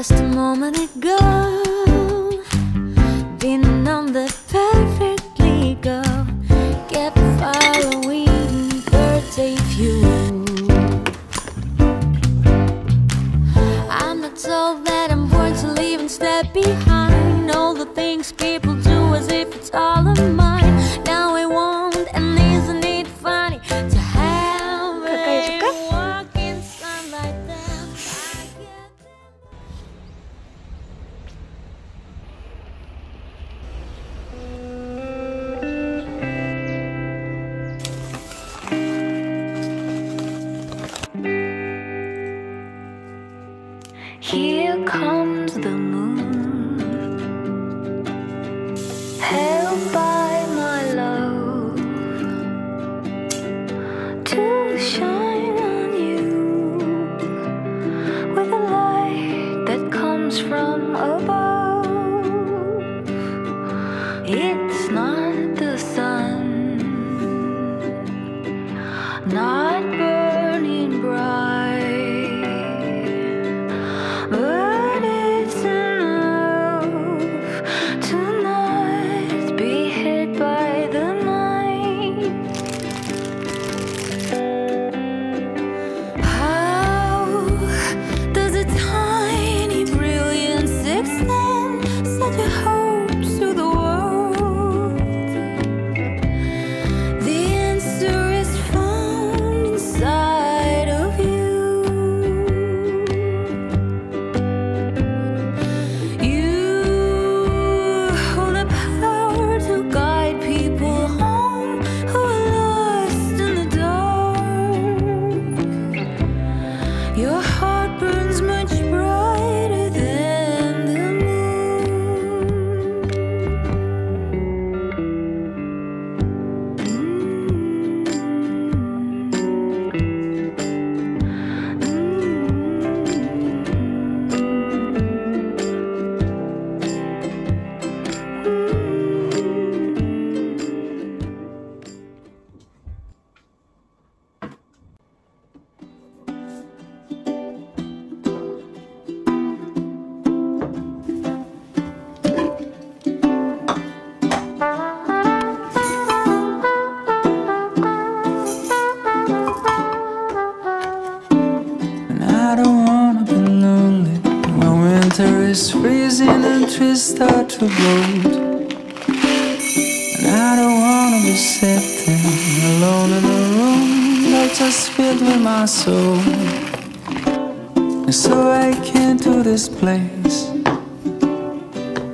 Just a moment ago, didn't know that perfectly go. Kept following birthday view. I'm not told that I'm born to leave and step behind all the things people do as if it's all of mine. Now I want, and isn't it funny to have a walk in sunlight then I get them. Here comes the moon, held by my love, to shine on you with a light that comes from above. It's not the sun, not burning bright, but it's enough to not be hit by the night. How does a tiny brilliance extend such a hope to the world? The answer is found inside of you. You hold the power to guide people home who are lost in the dark. Your heart burns much brighter than the And I don't wanna be lonely when winter is freezing and trees start to bloat. And I don't wanna be sitting alone in a room that's just filled with my soul. And so I came to this place,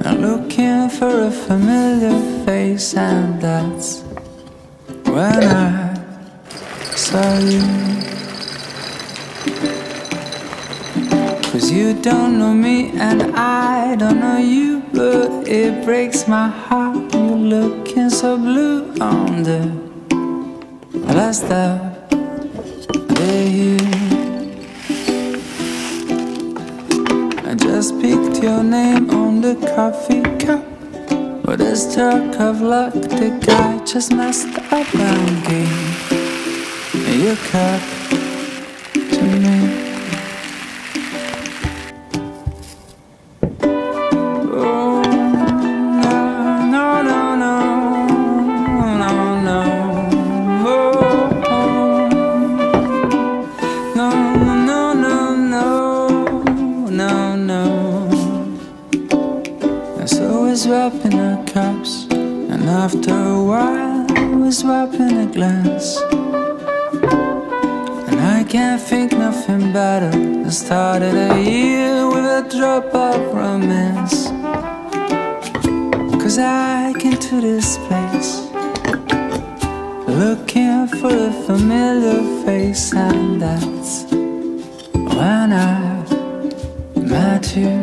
I'm looking for a familiar face, and that's when I saw you. 'Cause you don't know me and I don't know you, but it breaks my heart. You're looking so blue on the last day here. I just picked your name on the coffee cup, but a stroke of luck, the guy just messed up and gave your cup to me. Swapping our cups, and after a while we're swapping a glass. And I can't think nothing better than starting a year with a drop of romance. 'Cause I came to this place looking for a familiar face, and that's when I met you.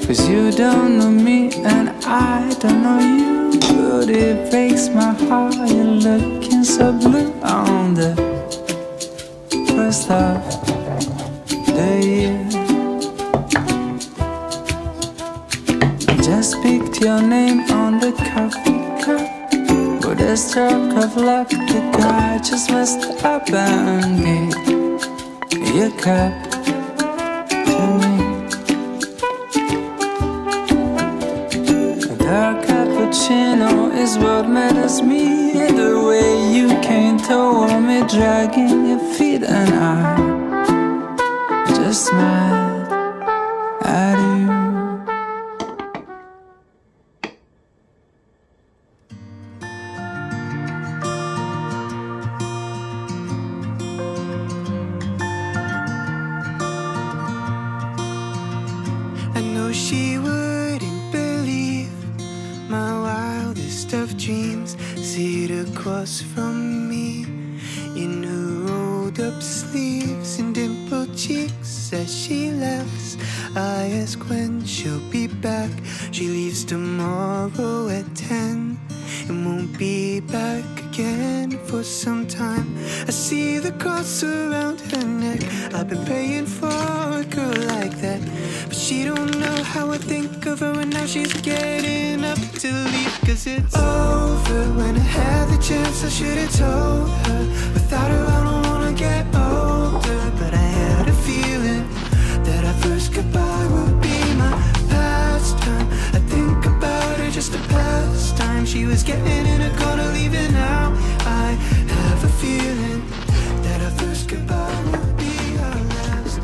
'Cause you don't know me and I don't know you, but it breaks my heart. You're looking so blue on the first of the year. I just picked your name on the coffee cup, but a stroke of luck, the guy just messed up and gave your cup to me. A dark cappuccino is what matters me. The way you came toward me, dragging your feet, and I just smiled at you. I know she wouldn't believe my wildest of dreams sit across from me in her rolled up sleeves and dimpled cheeks as she laughs. I ask when she'll be back. She leaves tomorrow at 10 and won't be back again for some time. I see the cross around her neck. I've been praying for a girl like that, but she don't know how I think of her, and now she's getting up to leave. Cause it's over. When I had the chance I should've told her. Without her I don't wanna get older, but I had a feeling that our first goodbye would be my pastime. I think about her just a pastime. She was getting in a car to leave, and now I have a feeling that our first goodbye would be our last.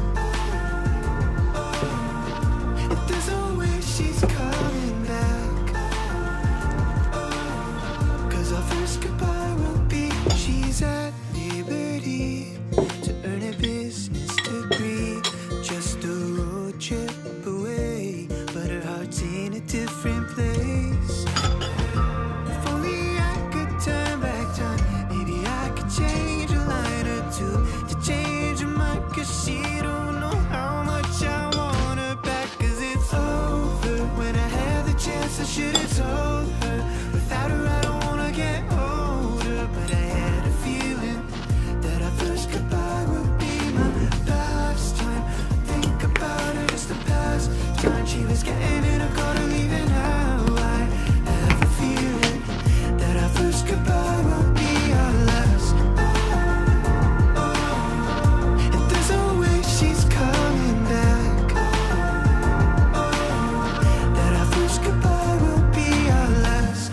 If there's a way she's coming back, cause our first goodbye will be she's at liberty to earn a business degree, just a road trip away, but her heart's in a different place. If only I could turn back time, maybe I could change a line or two to change her mind, cause she don't know how much I want her back. Cause it's over. When I had the chance I should've told her. Without her I don't wanna get older, but I had a feeling that our first goodbye would be my pastime. I think about her just the past time. She was getting in a car to leave, and now I have a feeling that our first goodbye will be our last. If there's a way she's coming back, that our first goodbye will be our last.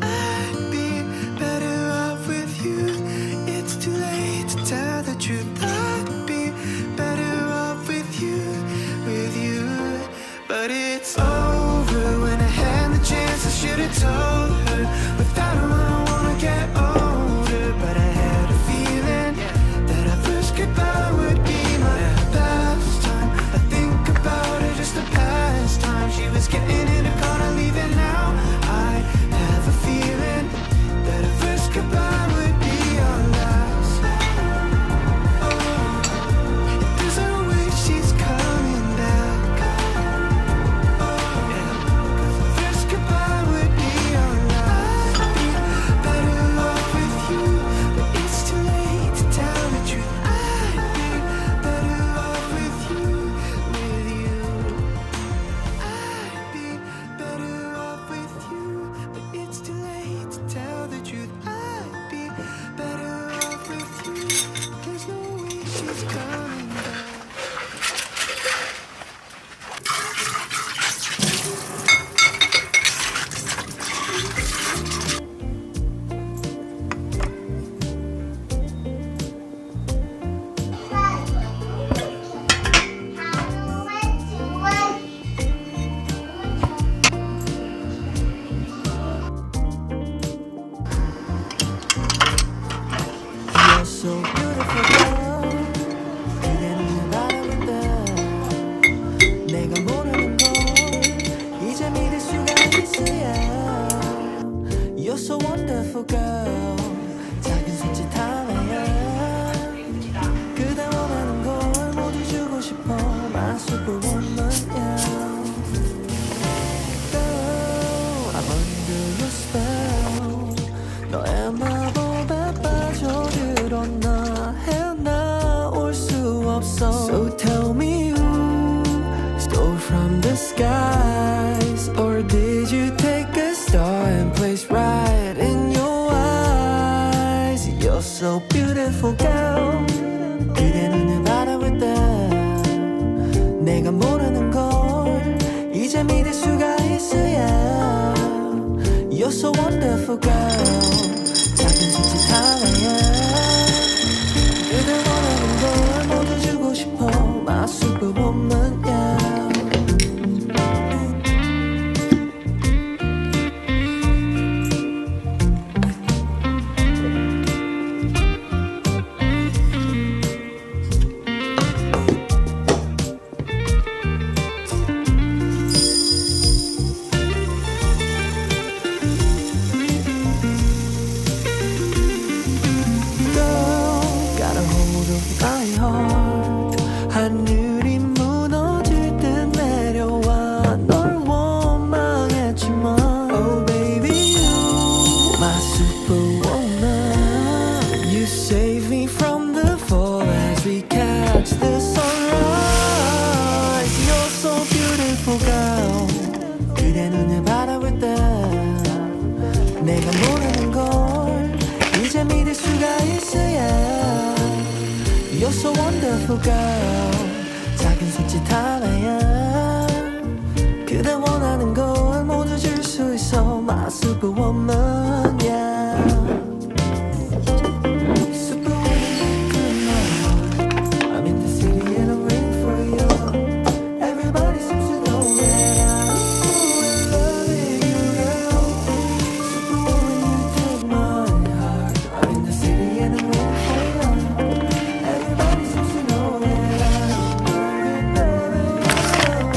I'd be better off with you. It's too late to tell the truth. I'd be better off with you, but it's over. When I had the chance I should've told her. Without her I don't wanna get older, but I had a feeling that our first goodbye would be my pastime. I think about her just the past time. She was getting in a car to leave, and now I have a feeling that our first goodbye would be our last. If there's a way she's coming back, 내가 모르는 걸 이제 믿을 수가 있어야. You're so wonderful girl. 작은 손짓 하나야. 그대 원하는 걸 모두 주고 싶어. My superwoman, yeah. 하늘이 무너질 듯 내려와 널 원망했지만 Oh baby you my superwoman. You save me from the fall as we catch the sunrise. You're so beautiful girl. 그대 눈을 바라볼 때 내가 모르는 걸 이제 믿을 수가 있어야. You're so wonderful girl. 작은 손짓 하나야. 그대 원하는 걸 모두 줄 수 있어. My superwoman, yeah. Superwoman, good night. I'm in the city and I'm waiting for you. Everybody seems to know that I'm loving you, girl. Superwoman, you take my heart. I'm in the city and I'm waiting for you. Everybody seems to know that I'm loving you. Superwoman,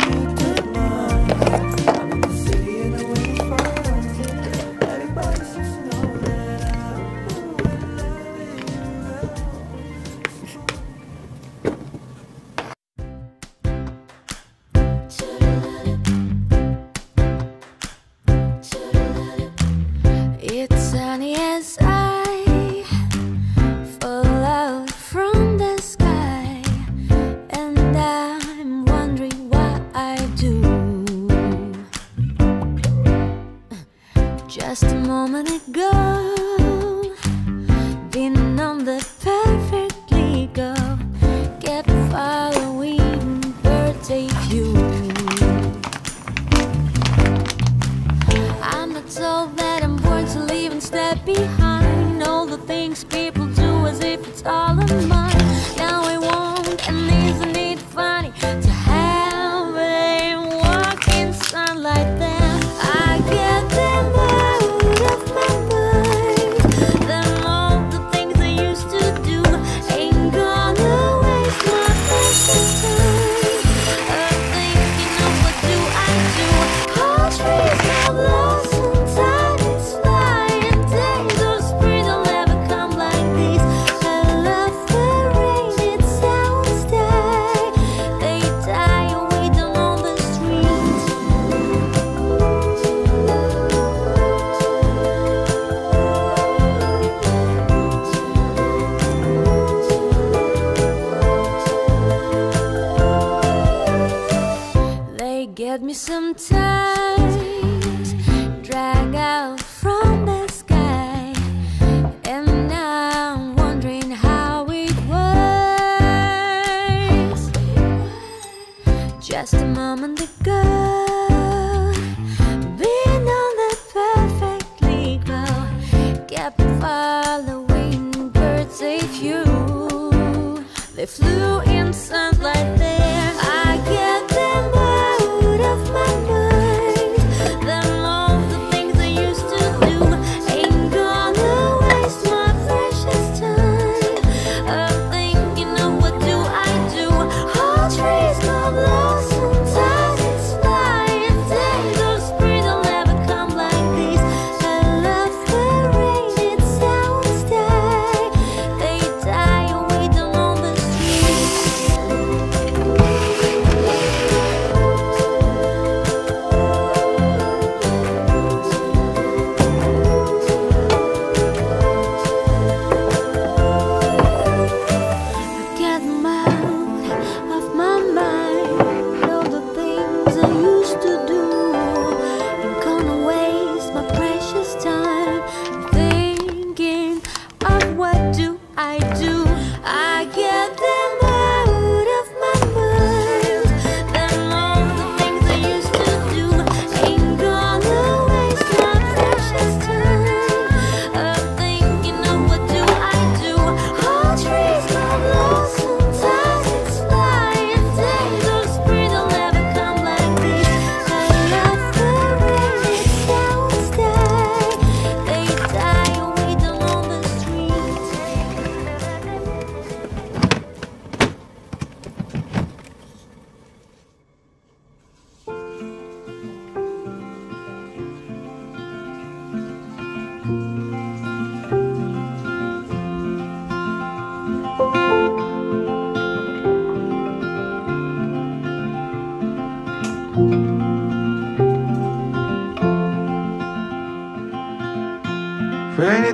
you take my heart. I'm in the city and I'm waiting for you. Everybody seems to know that I'm loving It's sunny as I fall out from the sky, and I'm wondering what I do. Just a moment ago, been on the perfectly go, kept following birthday view. I'm not told that I'm born to leave and step behind all the things people do as if it's all of mine. Now I want, and isn't it funny to have a walk in sunlight? Then I get them out of my mind. Then all the things I used to do ain't gonna waste my precious time. Thinking of what do I do? Call trees now blossom, time is flying, days of spring will never come like these. I love the rain, it sounds die. They die away down on the streets. They get me sometimes, drag out from the sky, and now I'm wondering how it was. Just a moment ago, been on the perfectly go, kept following birds a few. They flew in sunlight there. I get them out of my mind. Then all the things I used to do ain't gonna waste my precious time. Thinking of what do I do? All trees go blossom, time is flying, days of spring will never come like these. I love the rain, it sounds die. They die away down on the streets.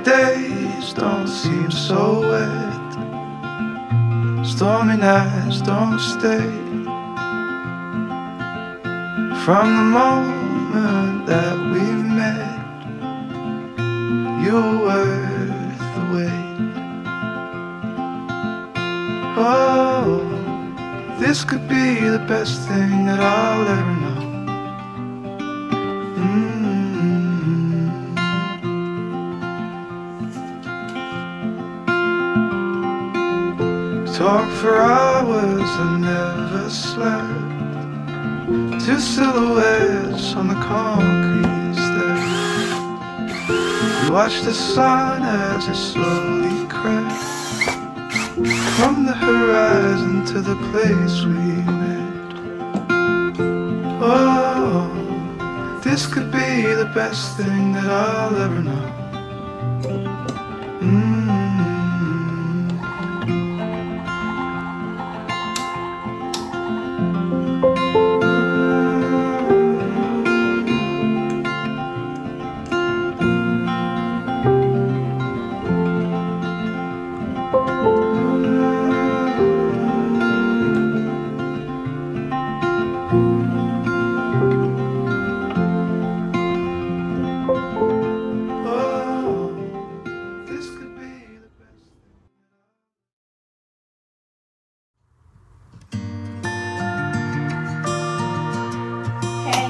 Sunny days don't seem so wet, stormy nights don't stay. From the moment that we met, you were worth the wait. Oh, this could be the best thing that I'll ever know. Talk for hours, I never slept. Two silhouettes on the concrete steps. We watched the sun as it slowly crept from the horizon to the place we met. Oh, this could be the best thing that I'll ever know.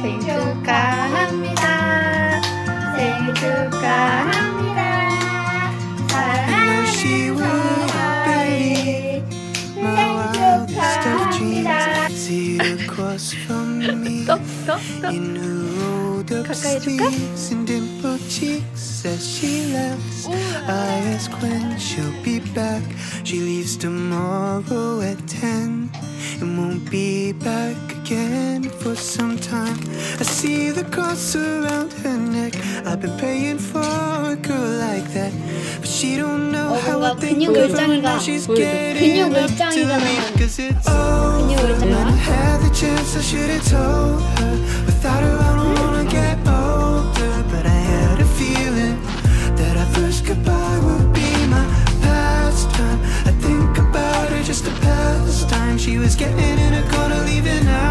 생일 축하합니다. 생일 축하합니다. 사랑하는 우리 생일 축하합니다. 가까이 해줄까? As she left, I ask when she'll be back. She leaves tomorrow at 10 and won't be back again for some time. I see the cross around her neck. I've been praying for a girl like that, but she don't know how I think of her now. She's getting up to me, 'cause it's over. When I had the chance, I should have told her. Without her, I don't wanna get older, but I had a feeling that our first goodbye would be my pastime. I think about her just a pastime. She was getting in a corner, leaving out.